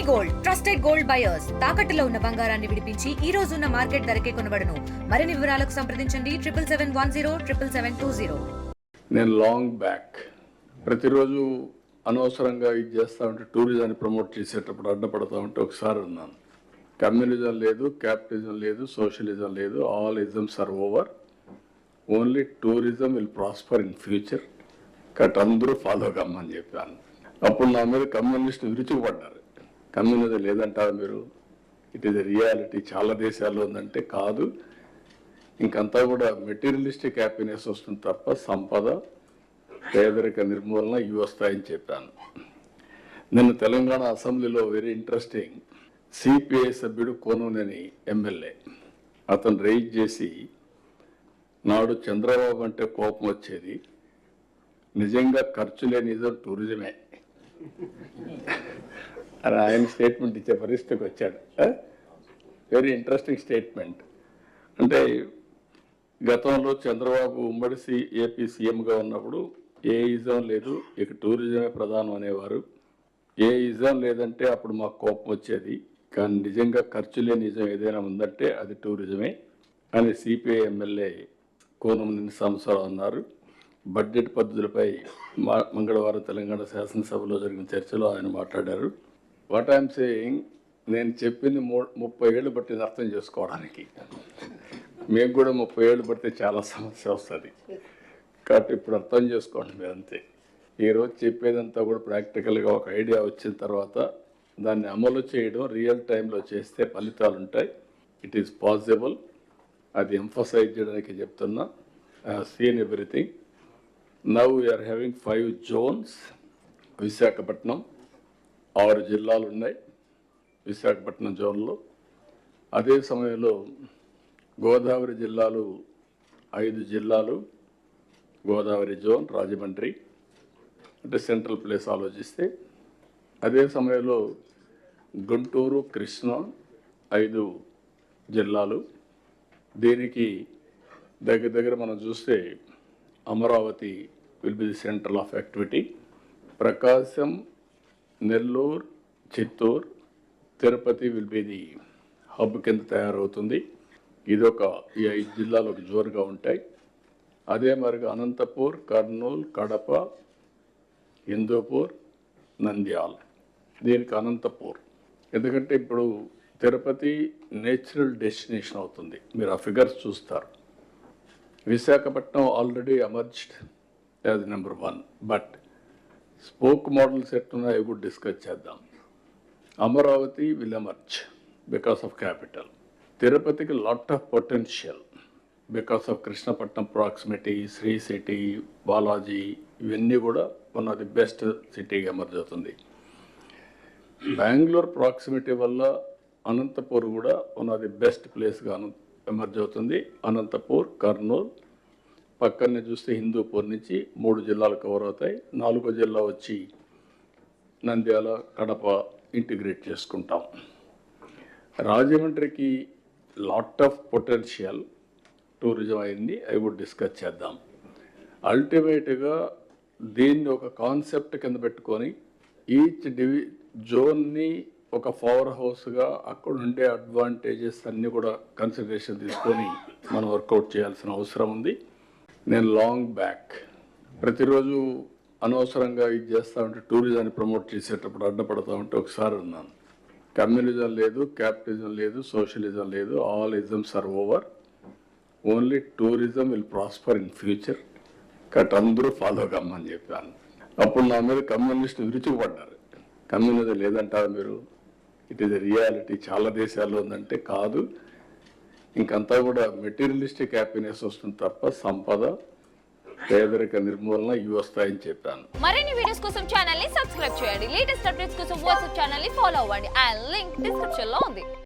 Gold trusted gold buyers తాకట్టులో ఉన్న బంగారాన్ని విడిపించి ఈ రోజు ఉన్న మార్కెట్ ధరకే కొనబడును. మరిన్ని వివరాలకు సంప్రదించండి 7771077720. నేను లాంగ్ బ్యాక్ ప్రతిరోజు అనవసరంగా ఇది చేస్తూ ఉంటే టూరిజాన్ని ప్రమోట్ చేసేటప్పుడు అడ్డపడతా ఉంటే ఒకసారి ఉన్నాను. కమ్యూనిజం లేదు, క్యాపిటలిజం లేదు, సోషలిజం లేదు, all isms are over, only tourism will prosper in future. Cut అందరూ ఫాలో కమ్మని చెప్పాను. అప్పుడు నా మీద కమ్యూనిస్టు విరుచుకుపడ్డారు. కమ్యూనిజం లేదంటారు మీరు, ఇట్ ఈస్ ఎ రియాలిటీ, చాలా దేశాల్లో ఉందంటే కాదు, ఇంకంతా కూడా మెటీరియలిస్టిక్ హ్యాపీనెస్ వస్తుంది తప్ప సంపద, పేదరిక నిర్మూలన ఇవి వస్తాయని చెప్పాను. నిన్న తెలంగాణ అసెంబ్లీలో వెరీ ఇంట్రెస్టింగ్, సిపిఐ సభ్యుడు కోనూనేని ఎమ్మెల్యే అతను రైజ్ చేసి, నాడు చంద్రబాబు అంటే కోపం వచ్చేది, నిజంగా ఖర్చు లేని నిజం టూరిజమే అని ఆయన స్టేట్మెంట్ ఇచ్చే పరిస్థితికి వచ్చాడు. Very interesting statement. అంటే గతంలో చంద్రబాబు ఉమ్మడి ఏపీ సీఎంగా ఉన్నప్పుడు ఏ ఇజం లేదు, ఇక టూరిజమే ప్రధానం అనేవారు. ఏ ఇజం లేదంటే అప్పుడు మాకు కోపం వచ్చేది, కానీ నిజంగా ఖర్చు లేని నిజం ఏదైనా ఉందంటే అది టూరిజమే అని సిపిఐ ఎమ్మెల్యే కోనూనేని సాంబశివరావు అన్నారు. బడ్జెట్ పద్ధతులపై మంగళవారం తెలంగాణ శాసనసభలో జరిగిన చర్చలో ఆయన మాట్లాడారు. వాట్ ఐఎమ్ సేయింగ్, నేను చెప్పింది 30 ఏళ్ళు పట్టింది అర్థం చేసుకోవడానికి. మేము కూడా 30 ఏళ్ళు పడితే చాలా సమస్య వస్తుంది, కాబట్టి ఇప్పుడు అర్థం చేసుకోండి మీరు అంతే. ఈరోజు చెప్పేదంతా కూడా ప్రాక్టికల్గా ఒక ఐడియా వచ్చిన తర్వాత దాన్ని అమలు చేయడం, రియల్ టైంలో చేస్తే ఫలితాలు ఉంటాయి. It is possible. అది ఎంఫసైజ్ చేయడానికి చెప్తున్నా. I have seen everything. Now we are having 5 zones. Visakhapatnam 6 జిల్లాలు ఉన్నాయి విశాఖపట్నం జోన్లో. అదే సమయంలో గోదావరి జిల్లాలు 5 జిల్లాలు, గోదావరి జోన్, రాజమండ్రి అంటే సెంట్రల్ ప్లేస్ ఆలోచిస్తే. అదే సమయంలో గుంటూరు, కృష్ణా 5 జిల్లాలు. దీనికి దగ్గర మనం చూస్తే Amaravati will be the centre of activity. Prakasam, Nellore, Chittoor, Tirupati will be the hub కింద తయారవుతుంది. ఇదొక ఈ 5 జిల్లాలు ఒక జోరుగా ఉంటాయి. అదే మరిగా అనంతపూర్, కర్నూలు, కడప, హిందూపూర్, నంద్యాల. దీనికి అనంతపూర్, ఎందుకంటే ఇప్పుడు తిరుపతి నేచురల్ డెస్టినేషన్ అవుతుంది. మీరు ఆ ఫిగర్స్ చూస్తారు. Visakhapatnam already emerged as number 1, but spoke models ఎట్టున్నాయో కూడా డిస్కస్ చేద్దాం. Amaravati will emerge because of capital. తిరుపతికి lot of potential because of Krishnapatnam proximity, Sri City, Balaji, ఇవన్నీ కూడా వన్ ఆఫ్ ది బెస్ట్ సిటీగా ఎమర్జ్ అవుతుంది. బెంగళూరు ప్రాక్సిమిటీ వల్ల అనంతపూర్ కూడా వన్ ఆఫ్ ది బెస్ట్ ప్లేస్గా ఎమర్జ్ అవుతుంది. అనంతపూర్, కర్నూలు, పక్కనే చూస్తే హిందూపూర్ నుంచి 3 జిల్లాలు కవర్ అవుతాయి. 4వ జిల్లా వచ్చి నంద్యాల, కడప ఇంటిగ్రేట్ చేసుకుంటాం. రాజమండ్రికి లాట్ ఆఫ్ పొటెన్షియల్ టూరిజం అయింది, అవి కూడా డిస్కస్ చేద్దాం. అల్టిమేట్గా దీన్ని ఒక కాన్సెప్ట్ కింద పెట్టుకొని ఈచ్ జోన్ని ఒక పవర్ హౌస్గా అక్కడ ఉండే అడ్వాంటేజెస్ అన్నీ కూడా కన్సిడరేషన్ తీసుకొని మనం వర్కౌట్ చేయాల్సిన అవసరం ఉంది. నేను లాంగ్ బ్యాక్ ప్రతిరోజు అనవసరంగా ఇది చేస్తూ ఉంటే టూరిజాన్ని ప్రమోట్ చేసేటప్పుడు అడ్డపడతా ఉంటే ఒకసారి ఉన్నాను. కమ్యూనిజం లేదు, క్యాపిటలిజం లేదు, సోషలిజం లేదు, all isms are over, only tourism will prosper in future. Cut అందరూ ఫాలో కమ్మని చెప్పాను. అప్పుడు నా మీద కమ్యూనిస్టు విరుచుకుపడ్డారు. కమ్యూనిజం లేదంటారు మీరు, ఇట్ ఈస్ ఎ రియాలిటీ, చాలా దేశాల్లో ఉందంటే కాదు, ఇంకంతా కూడా మెటీరియలిస్టిక్ హ్యాపీనెస్ వస్తుంది తప్ప సంపద, పేదరిక నిర్మూలన ఇవి వస్తాయని చెప్పాను. మరిన్ని వీడియోస్ కోసం ఛానల్ ని సబ్స్క్రైబ్ చేయండి. లేటెస్ట్ అప్డేట్స్ కోసం వాట్సాప్ ఛానల్ ని ఫాలో అవ్వండి. ఆ లింక్ డిస్క్రిప్షన్ లో ఉంది.